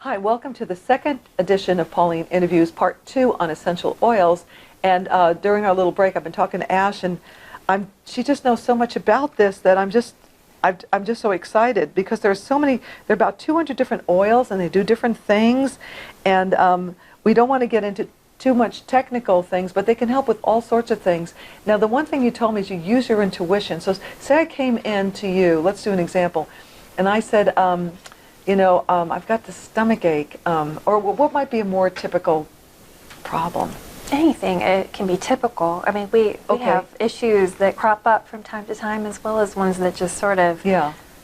Hi, welcome to the second edition of Pauline Interviews, part 2 on essential oils. And during our little break, I've been talking to Ash, and she just knows so much about this that I'm just so excited because there are about 200 different oils, and they do different things. And we don't want to get into too much technical things, but they can help with all sorts of things. Now, the one thing you told me is you use your intuition. So say I came in to you, let's do an example, and I said, I've got the stomach ache, or what might be a more typical problem? Anything. It can be typical. I mean, we have issues that crop up from time to time, as well as ones that just sort of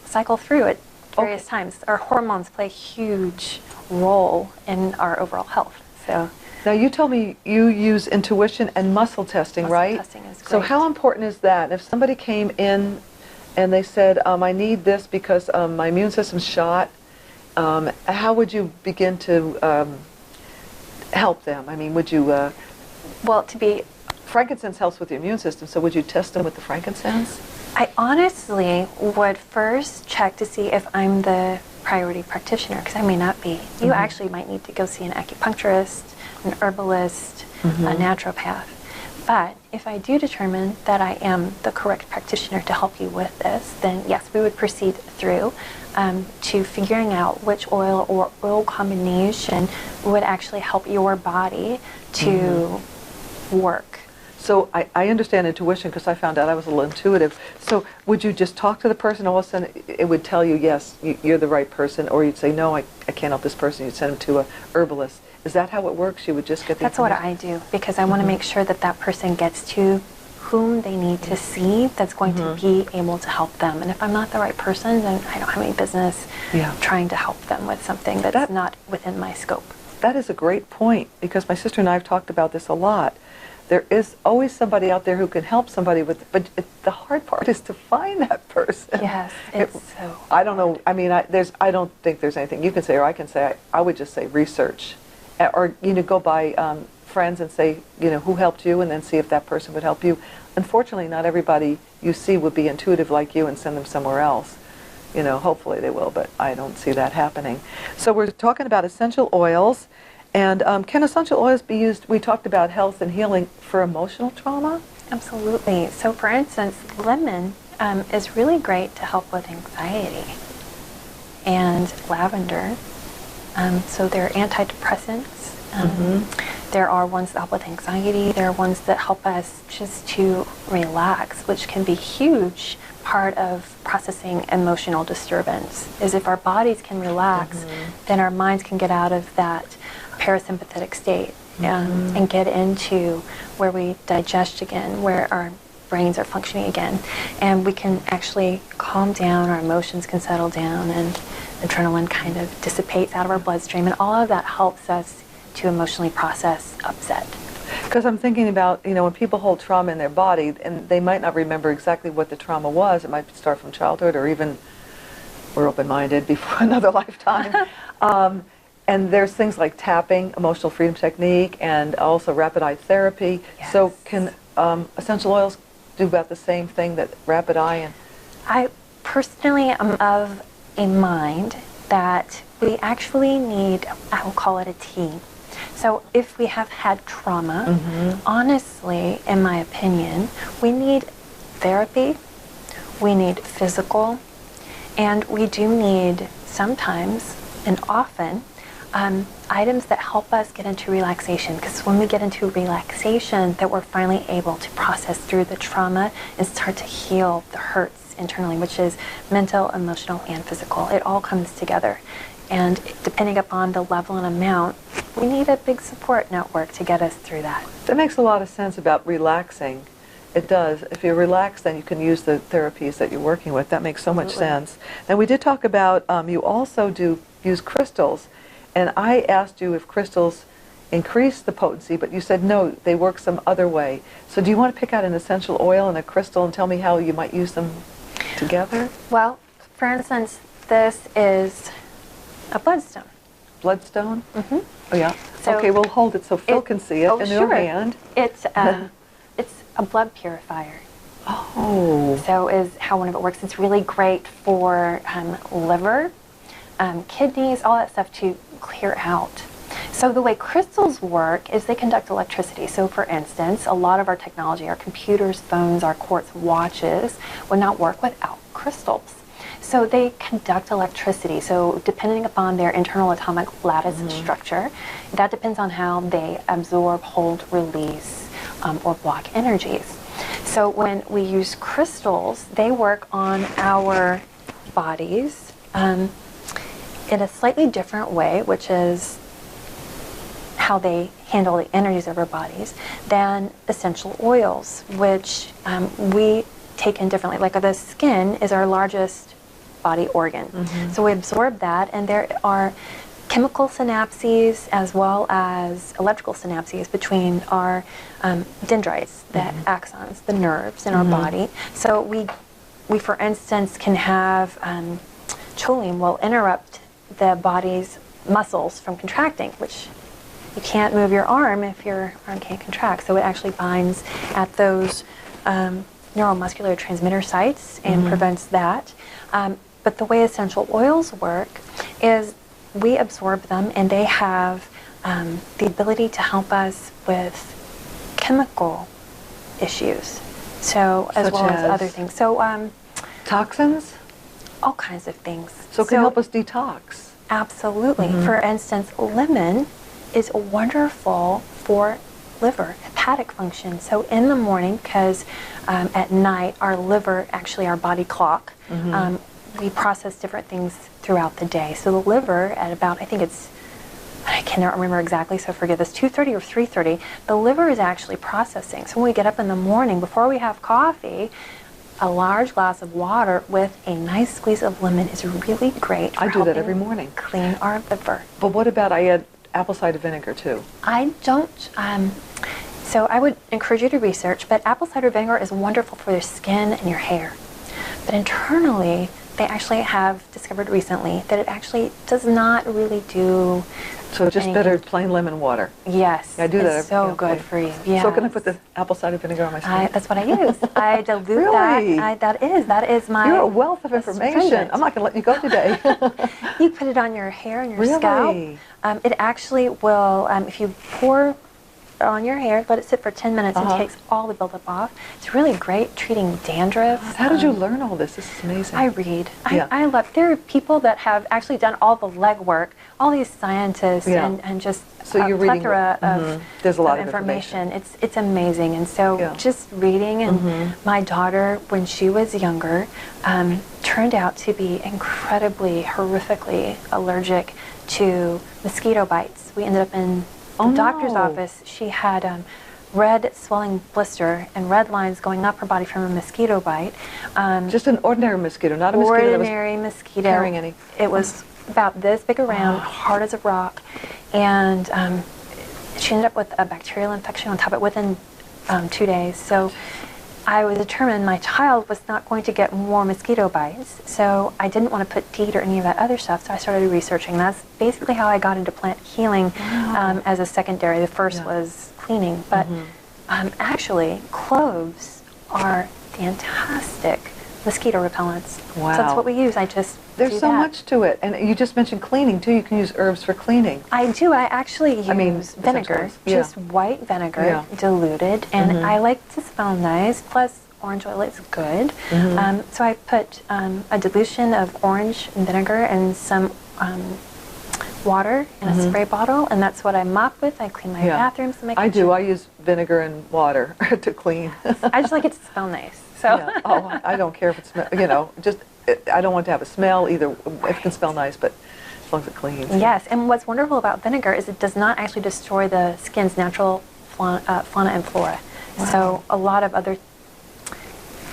cycle through at various times. Our hormones play a huge role in our overall health. So now, you told me you use intuition and muscle testing, right? Muscle testing is great. So how important is that? If somebody came in and they said, I need this because my immune system's shot, how would you begin to help them? I mean, would you... frankincense helps with the immune system, so would you test them with the frankincense? I honestly would first check to see if I'm the priority practitioner, because I may not be. You actually might need to go see an acupuncturist, an herbalist, a naturopath. But if I do determine that I am the correct practitioner to help you with this, then yes, we would proceed through to figuring out which oil or oil combination would actually help your body to work. So I understand intuition because I found out I was a little intuitive. So would you just talk to the person, all of a sudden it would tell you, yes, you're the right person, or you'd say, no, I can't help this person, you'd send them to a herbalist. Is that how it works? You would just get the That's what I do, because I want to make sure that that person gets to whom they need to see that's going to be able to help them. And if I'm not the right person, then I don't have any business trying to help them with something that's not within my scope. That is a great point, because my sister and I have talked about this a lot. There is always somebody out there who can help somebody with, but the hard part is to find that person. Yes, it's so I don't know. I mean, I don't think there's anything you can say or I can say. I would just say research, or go by friends and say, who helped you, and then see if that person would help you. Unfortunately, not everybody you see would be intuitive like you and send them somewhere else. Hopefully they will, but I don't see that happening. So we're talking about essential oils. And can essential oils be used, we talked about health and healing, for emotional trauma? Absolutely. So for instance, lemon is really great to help with anxiety. And lavender, so they're antidepressants. There are ones that help with anxiety. There are ones that help us just to relax, which can be a huge part of processing emotional disturbance. Is if our bodies can relax, then our minds can get out of that parasympathetic state and get into where we digest again, where our brains are functioning again, and we can actually calm down, our emotions can settle down, and adrenaline kind of dissipates out of our bloodstream, and all of that helps us to emotionally process upset. Because I'm thinking about, when people hold trauma in their body, and they might not remember exactly what the trauma was. It might start from childhood, or even we're open-minded before another lifetime. And there's things like tapping, emotional freedom technique, and also rapid eye therapy. Yes. So can essential oils do about the same thing that rapid eye? And I personally am of a mind that we actually need, I will call it a team. So if we have had trauma, honestly, in my opinion, we need therapy, we need physical, and we do need sometimes and often items that help us get into relaxation, because when we get into relaxation, that we're finally able to process through the trauma and start to heal the hurts internally, which is mental, emotional, and physical. It all comes together. And depending upon the level and amount, we need a big support network to get us through that. That makes a lot of sense about relaxing. It does. If you're relaxed, then you can use the therapies that you're working with. That makes so much sense. Now, we did talk about, you also do use crystals. And I asked you if crystals increase the potency, but you said no, they work some other way. So do you want to pick out an essential oil and a crystal and tell me how you might use them together? Well, for instance, this is a bloodstone. Bloodstone? Oh, yeah. So okay, we'll hold it so Phil can see it in your hand. It's a blood purifier. Oh. So is how one of it works. It's really great for liver, kidneys, all that stuff, to clear out. So the way crystals work is they conduct electricity. So for instance, a lot of our technology, our computers, phones, our quartz watches would not work without crystals. So they conduct electricity. So depending upon their internal atomic lattice structure, that depends on how they absorb, hold, release, or block energies. So when we use crystals, they work on our bodies in a slightly different way, which is how they handle the energies of our bodies, than essential oils, which we take in differently. Like the skin is our largest body organ. So we absorb that, and there are chemical synapses as well as electrical synapses between our dendrites, the axons, the nerves in our body. So we, for instance, can have choline will interrupt the body's muscles from contracting, which you can't move your arm if your arm can't contract. So it actually binds at those neuromuscular transmitter sites and prevents that. But the way essential oils work is we absorb them, and they have the ability to help us with chemical issues. So as well as other things. So toxins? All kinds of things. So it can help us detox. Absolutely. For instance, lemon is wonderful for liver, hepatic function. So in the morning, because at night our liver, actually our body clock, we process different things throughout the day. So the liver at about, I cannot remember exactly, so forgive us, 2:30 or 3:30, the liver is actually processing. So when we get up in the morning, before we have coffee, a large glass of water with a nice squeeze of lemon is really great for I do that every morning. Clean our liver. But what about, I add apple cider vinegar too? I don't, so I would encourage you to research, but apple cider vinegar is wonderful for your skin and your hair. But internally, they actually have discovered recently that it actually does not really do. So just better plain lemon water. Yes. I do that. It's so good for you. Yes. So can I put the apple cider vinegar on my skin? That's what I use. I dilute Really? that. That is my. You're a wealth of information. astringent. I'm not going to let you go today. You put it on your hair and your Really? scalp. It actually will, if you pour on your hair, let it sit for 10 minutes and takes all the buildup off. It's really great treating dandruff. How did you learn all this? This is amazing. I read. Yeah. I love, there are people that have actually done all the legwork, all these scientists and just so you're plethora reading, of, there's a lot of information. It's amazing. And so just reading, and my daughter, when she was younger, turned out to be incredibly, horrifically allergic to mosquito bites. We ended up in the doctor's office. She had red swelling blister and red lines going up her body from a mosquito bite. Just an ordinary mosquito, not a mosquito Ordinary mosquito. carrying any. It was about this big around, hard as a rock, and she ended up with a bacterial infection on top of it within 2 days. So I was determined my child was not going to get more mosquito bites, so I didn't want to put DEET or any of that other stuff, so I started researching. That's basically how I got into plant healing as a secondary. The first was cleaning, but actually cloves are fantastic mosquito repellents. Wow. So that's what we use. There's so much to it. And you just mentioned cleaning, too. You can use herbs for cleaning. I do. I actually use vinegar, just white vinegar, diluted, and I like to smell nice, plus orange oil is good. So I put a dilution of orange vinegar and some water in a spray bottle, and that's what I mop with. I clean my bathrooms. I do. I use vinegar and water to clean. I just like it to smell nice. So. Oh, I don't care if it smells, just I don't want to have a smell either. It can smell nice, but as long as it cleans. Yes, and what's wonderful about vinegar is it does not actually destroy the skin's natural fauna and flora. Wow. So a lot of other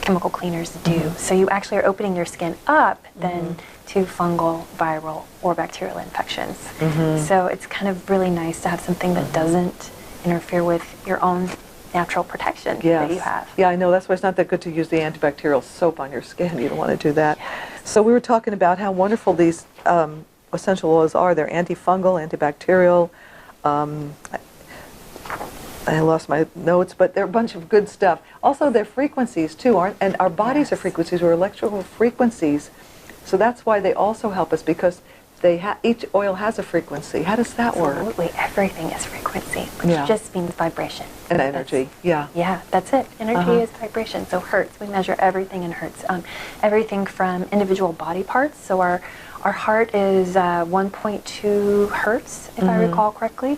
chemical cleaners do. So you actually are opening your skin up then to fungal, viral, or bacterial infections. So it's kind of really nice to have something that doesn't interfere with your own natural protection that you have. Yeah, I know. That's why it's not that good to use the antibacterial soap on your skin. You don't want to do that. Yes. So we were talking about how wonderful these essential oils are. They're antifungal, antibacterial. I lost my notes, but they're a bunch of good stuff. Also, they're frequencies, too, aren't? And our bodies are frequencies, or electrical frequencies. So that's why they also help us, because each oil has a frequency. How does that work? Absolutely. Everything is frequency, which Yeah. just means vibration. And energy, yeah. Yeah, that's it. Energy is vibration. So hertz, we measure everything in hertz. Everything from individual body parts. So our heart is 1.2 hertz, if I recall correctly.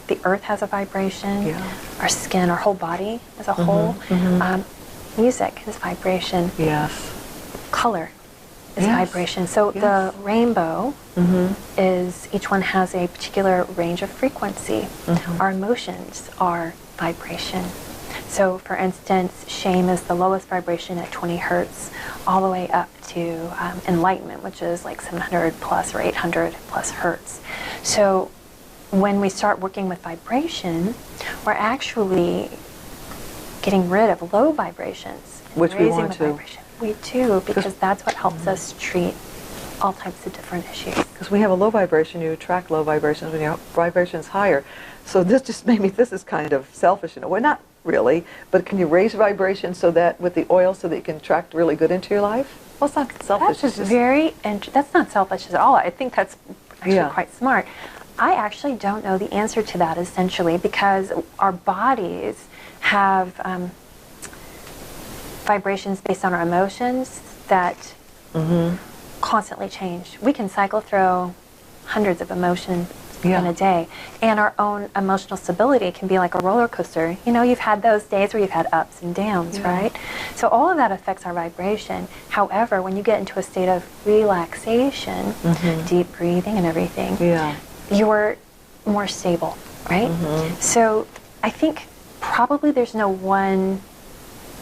The earth has a vibration. Yeah. Our skin, our whole body as a whole. Music is vibration. Yes. Color is Yes. vibration. So Yes. the rainbow is, each one has a particular range of frequency. Our emotions are vibration. So for instance, shame is the lowest vibration at 20 hertz, all the way up to enlightenment, which is like 700 plus or 800 plus hertz. So when we start working with vibration, we're actually getting rid of low vibrations. And Which we raising want the to. vibration. We do, because that's what helps us treat all types of different issues. Because when you have a low vibration, you attract low vibrations when your vibration is higher. So this just made me, this is kind of selfish in a way, not really, but can you raise vibration so that with the oil so that you can attract really good into your life? Well, it's not selfish. That's that's not selfish at all. I think that's actually Yeah. quite smart. I actually don't know the answer to that, essentially, because our bodies have vibrations based on our emotions that constantly change. We can cycle through hundreds of emotions in a day, and our own emotional stability can be like a roller coaster. You know, you've had those days where you've had ups and downs, right? So all of that affects our vibration. However, when you get into a state of relaxation, deep breathing and everything, you're more stable, right? So I think probably there's no one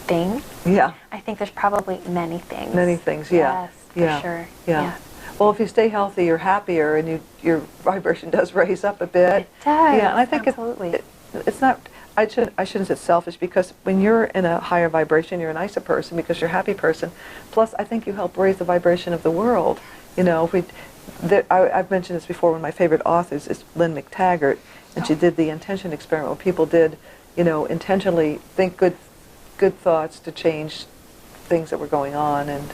thing. I think there's probably many things. Many things, Yes, for sure. Yeah. Well, if you stay healthy, you're happier, and your vibration does raise up a bit. It does. Yeah, and I think absolutely. it's not. I shouldn't say selfish, because when you're in a higher vibration, you're a nicer person because you're a happy person. Plus, I think you help raise the vibration of the world. You know, I've mentioned this before. One of my favorite authors is Lynn McTaggart, and she did the intention experiment where people did, you know, intentionally think good thoughts to change things that were going on. And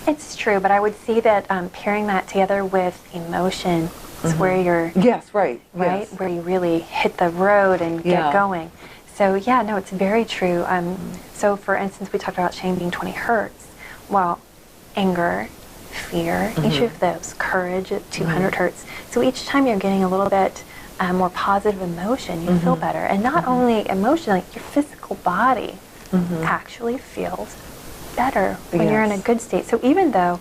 It's true, but I would see that pairing that together with emotion is where you're right, where you really hit the road and get going. So yeah, no, it's very true. So for instance, we talked about shame being 20 hertz, while anger, fear, each of those, courage at 200 hertz. So each time you're getting a little bit more positive emotion, you feel better. And not only emotionally, your physical body actually feels better when you're in a good state. So even though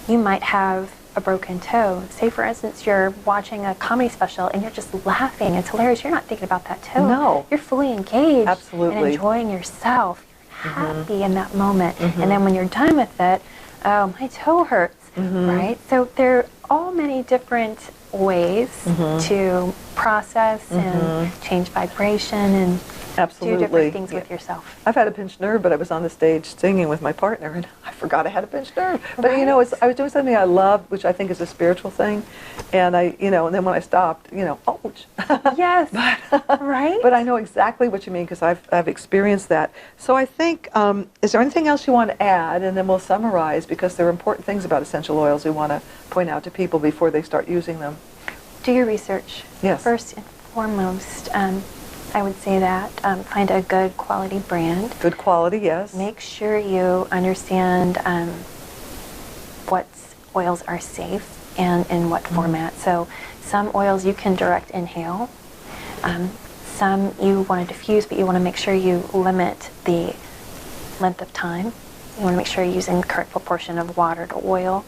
you might have a broken toe, say for instance you're watching a comedy special and you're just laughing, it's hilarious, you're not thinking about that toe. No. You're fully engaged Absolutely. and enjoying yourself. You're happy in that moment. And then when you're done with it, oh, my toe hurts, right? So there are all many different ways to process and change vibration and do different things with yourself. I've had a pinched nerve, but I was on the stage singing with my partner, and I forgot I had a pinched nerve. But you know, I was doing something I loved, which I think is a spiritual thing, and and then when I stopped, ouch. Yes, right. But I know exactly what you mean, because I've experienced that. So I think, is there anything else you want to add, and then we'll summarize, because there are important things about essential oils we want to point out to people before they start using them. Do your research. Yes. First and foremost, I would say that find a good quality brand. Good quality, yes. Make sure you understand what oils are safe and in what format. So some oils you can direct inhale. Some you want to diffuse, but you want to make sure you limit the length of time. You want to make sure you're using the correct proportion of water to oil.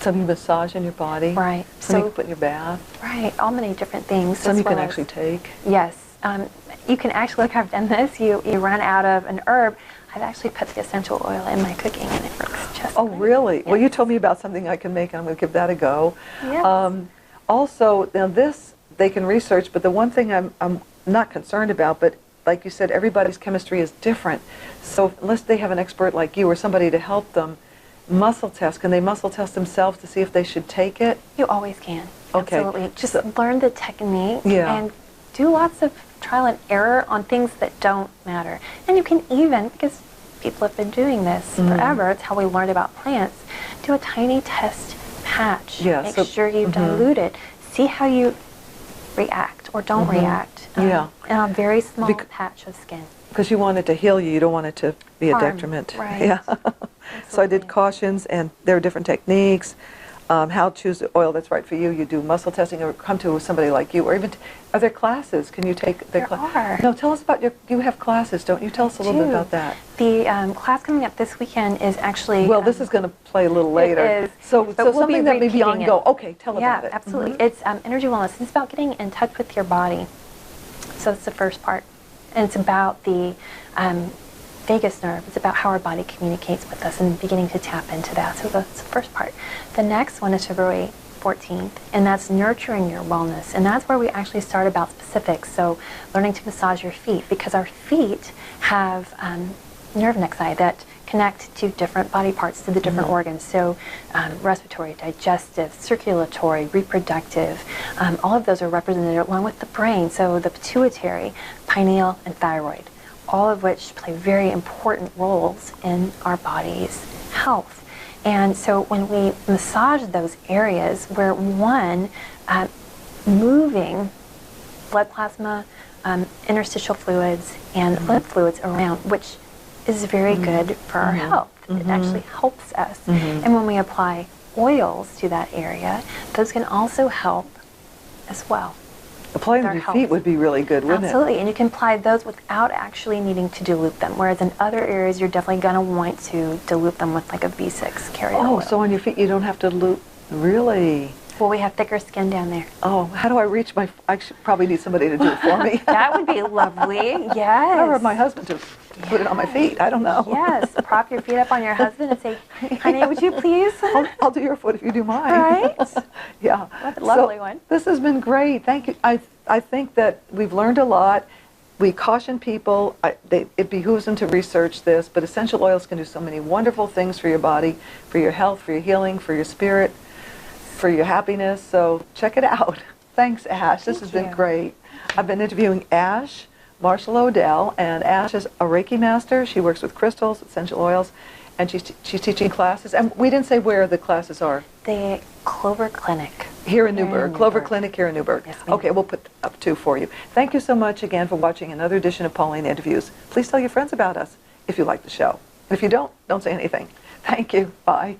Some you massage in your body. Right. Some you can put in your bath. Right. All many different things. Some you can actually take. Yes. You can actually, look, I've done this. You run out of an herb. I've actually put the essential oil in my cooking, and it works just Oh, fine. really? Yes. Well, you told me about something I can make, and I'm going to give that a go. Yes. Also, now this they can research, but the one thing I'm not concerned about, but like you said, everybody's chemistry is different. So unless they have an expert like you or somebody to help them muscle test, can they muscle test themselves to see if they should take it? You always can. Okay. Absolutely. Just learn the technique Yeah. and do lots of trial and error on things that don't matter. And you can even, because people have been doing this forever, it's how we learned about plants, do a tiny test patch. Yeah, Make so- sure you dilute it. See how you react or don't react. Yeah. And a very small Bec- patch of skin. Because you want it to heal you, you don't want it to be a Harm, detriment. right. Yeah. So I did Absolutely. cautions, and there are different techniques. How to choose the oil that's right for you. You do muscle testing, or come to somebody like you, or even are there classes? Can you take There are. No, tell us about you have classes, don't you? Tell us a little bit do. about that. The class coming up this weekend is actually... Well, this is going to play a little later. is. So, But so we'll be something that may be repeating it. ongoing. Okay, tell about it. Yeah, absolutely. It's energy wellness. It's about getting in touch with your body. So it's the first part. And it's about the vagus nerve. It's about how our body communicates with us and beginning to tap into that. So that's the first part. The next one is February 14th, and that's nurturing your wellness. And that's where we actually start about specifics. So learning to massage your feet, because our feet have nerve nexi that connect to different body parts, to the different organs. So respiratory, digestive, circulatory, reproductive, all of those are represented along with the brain. So the pituitary, pineal, and thyroid, all of which play very important roles in our body's health. And so when we massage those areas, we're moving blood plasma, interstitial fluids, and lymph fluids around, which is very good for our health. It actually helps us. And when we apply oils to that area, those can also help as well. Applying with to our your health. feet would be really good, wouldn't Absolutely, and you can apply those without actually needing to dilute them, whereas in other areas you're definitely going to want to dilute them with like a B6 carrier it? Oh, oil. so on your feet you don't have to loop. Really? Well, we have thicker skin down there. Oh, how do I reach my... I should probably need somebody to do it for me. That would be lovely, yes. Or my husband to put it on my feet. I don't know. Yes, prop your feet up on your husband and say, honey, would you please? I'll do your foot if you do mine. Right? Yeah. What a lovely So, one. This has been great. Thank you. I think that we've learned a lot. We caution people. It behooves them to research this, but essential oils can do so many wonderful things for your body, for your health, for your healing, for your spirit, for your happiness. So check it out. Thanks, Ash. This has been you. great. I've been interviewing Ash Marshall Odell, and Ash is a Reiki master. She works with crystals, essential oils, and she's teaching classes. And we didn't say where the classes are. The Clover Clinic. Here in Here in Newburgh. Clover Newburgh. Clinic here in Newburgh. Yes, ma'am. Okay, we'll put up 2 for you. Thank you so much again for watching another edition of Pauline Interviews. Please tell your friends about us if you like the show. And if you don't say anything. Thank you. Bye.